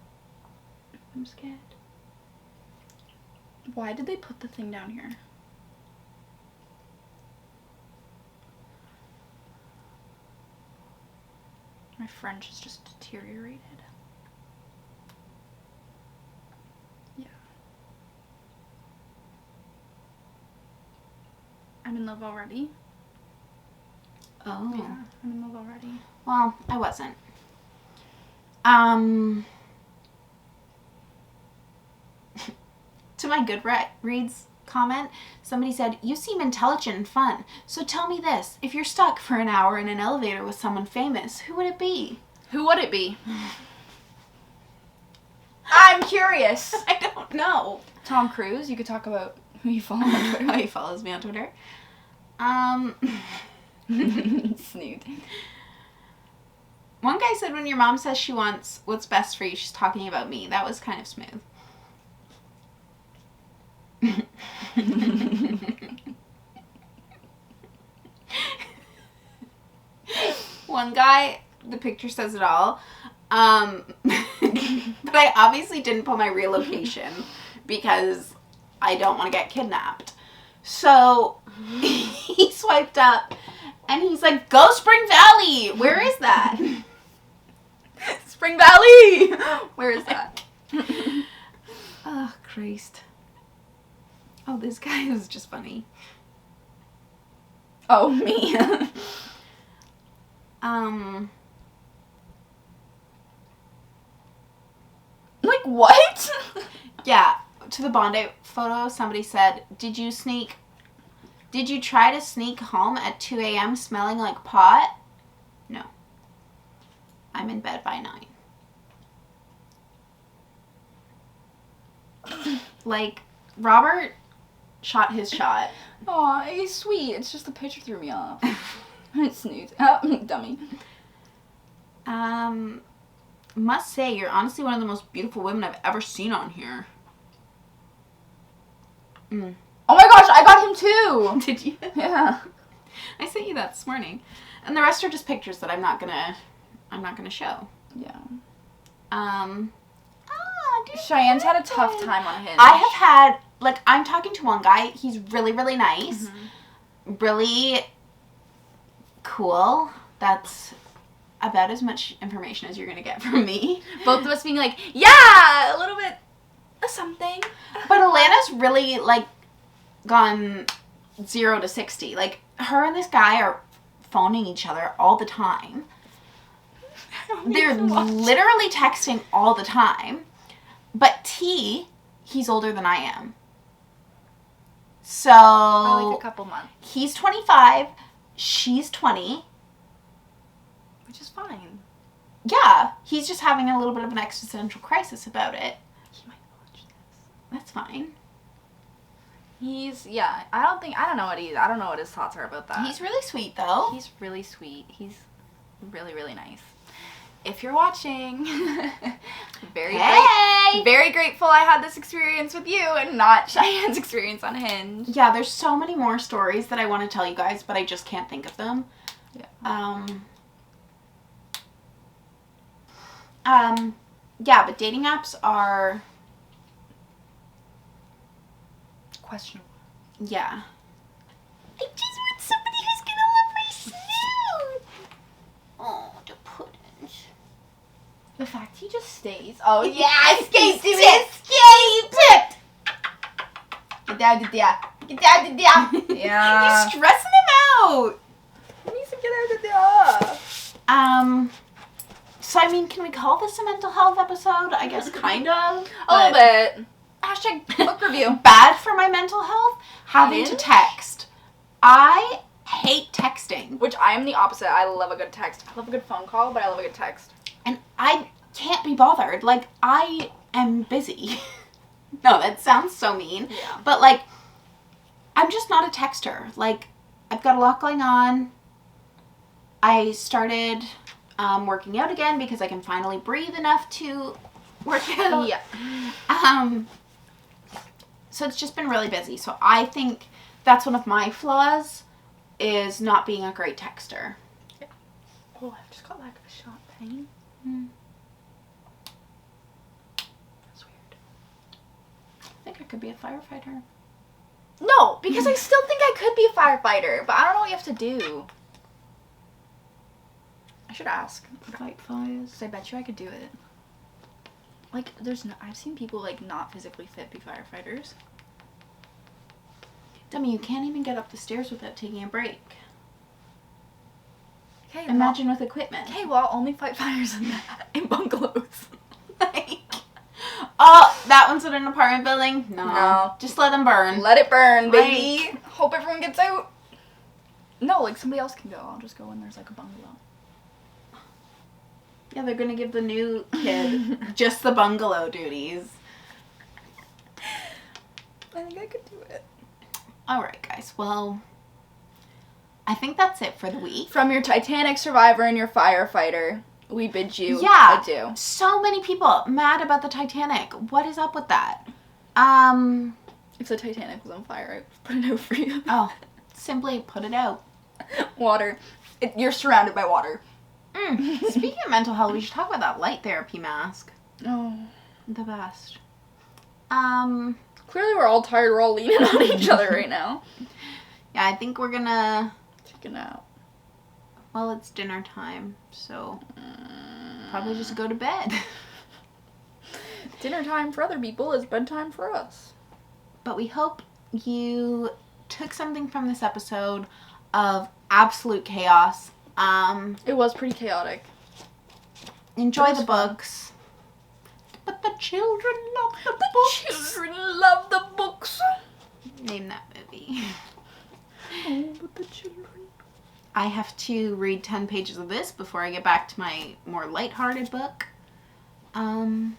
I'm scared. Why did they put the thing down here? My French is just deteriorated. Yeah. I'm in love already. Oh. Yeah, I'm in love already. Well, I wasn't. To my Goodreads comment, somebody said, you seem intelligent and fun. So tell me this, if you're stuck for an hour in an elevator with someone famous, who would it be? Who would it be? I'm curious. I don't know. Tom Cruise? You could talk about who you follow on Twitter. He follows me on Twitter. Snoot. One guy said when your mom says she wants what's best for you, she's talking about me. That was kind of smooth. One guy, the picture says it all. But I obviously didn't put my real location because I don't want to get kidnapped. So he swiped up and he's like, go Spring Valley! Where is that? Spring Valley! Where is that? Oh, Christ. Oh, this guy is just funny. Oh, me. Like, what? Yeah, to the Bondi photo, somebody said, did you try to sneak home at 2 a.m. smelling like pot? No. I'm in bed by 9. Like, Robert shot his shot. Aw, he's sweet. It's just the picture threw me off. Snooze. Oh, dummy. Must say, you're honestly one of the most beautiful women I've ever seen on here. Oh my gosh, I got him too! Did you? Yeah. I sent you that this morning. And the rest are just pictures that I'm not gonna show. Yeah. Cheyenne's Cheyenne's had a tough time on Hinge. I have had, like, I'm talking to one guy. He's really, really nice. Mm-hmm. Really cool. That's about as much information as you're going to get from me. Both of us being like, yeah, a little bit of something. But Alana's really, like, gone 0 to 60. Like, her and this guy are phoning each other all the time. They're literally texting all the time. But he's older than I am. So, For like a couple months. He's 25, she's 20. Which is fine. Yeah, he's just having a little bit of an existential crisis about it. He might watch this. That's fine. I don't know what his thoughts are about that. He's really sweet, though. He's really sweet. He's really, really nice. If you're watching, very grateful I had this experience with you and not Cheyenne's experience on Hinge. Yeah, there's so many more stories that I want to tell you guys, but I just can't think of them. Yeah. Yeah, but dating apps are... Questionable. Yeah. I just want somebody who's gonna love my snoot. Oh, the pudding. The fact he just stays. Oh yeah, escape escape tip. Get down to there. Get down to there. Yeah. You're stressing him out. He needs to get out of there. So I mean, can we call this a mental health episode? I guess kind of. A little bit. Hashtag book review. Bad for my mental health, having to Hinge? text. I hate texting. Which I am the opposite. I love a good text. I love a good phone call, but I love a good text. And I can't be bothered. Like, I am busy. No, that sounds so mean. Yeah. But, like, I'm just not a texter. Like, I've got a lot going on. I started working out again because I can finally breathe enough to work out. Yeah. So it's just been really busy. So I think that's one of my flaws, is not being a great texter. Oh, I've just got like a shot pain. That's weird. I think I could be a firefighter. No, because I still think I could be a firefighter, but I don't know what you have to do. I should ask. Fight fires. Because I bet you I could do it. Like, I've seen people, like, not physically fit be firefighters. Dummy, you can't even get up the stairs without taking a break. Okay, Imagine with equipment. Okay, well, I'll only fight fires in bungalows. Like, oh, that one's in an apartment building? No. Just let them burn. Let it burn, baby. Right. Hope everyone gets out. No, like, somebody else can go. I'll just go when there's, like, a bungalow. Yeah, they're gonna give the new kid just the bungalow duties. I think I could do it. Alright, guys. Well, I think that's it for the week. From your Titanic survivor and your firefighter, we bid you adieu. So many people mad about the Titanic. What is up with that? If the Titanic was on fire, I'd put it out for you. Oh, simply put it out. Water. You're surrounded by water. Speaking of mental health, we should talk about that light therapy mask. Oh. The best. Clearly we're all tired. We're all leaning on each other right now. Yeah, I think we're gonna... Take a nap. Well, it's dinner time, so... Probably just go to bed. Dinner time for other people is bedtime for us. But we hope you took something from this episode of absolute chaos. It was pretty chaotic. Enjoy the books. But the children love the books. The children love the books. Name that movie. Oh, but the children. I have to read 10 pages of this before I get back to my more lighthearted book. And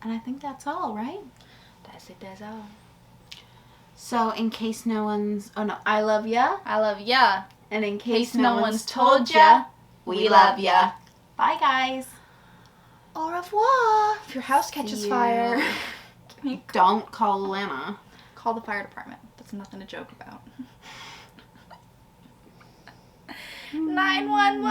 I think that's all, right? That Yes, it does. Oh. So, in case no one's... Oh, no. I love ya. I love ya. And in In case case no no one's one's told told ya, ya, we love ya. Bye, guys. Au revoir. If your house catches See fire, you. give me a Don't call Lana. call the fire department. That's nothing to joke about. 911.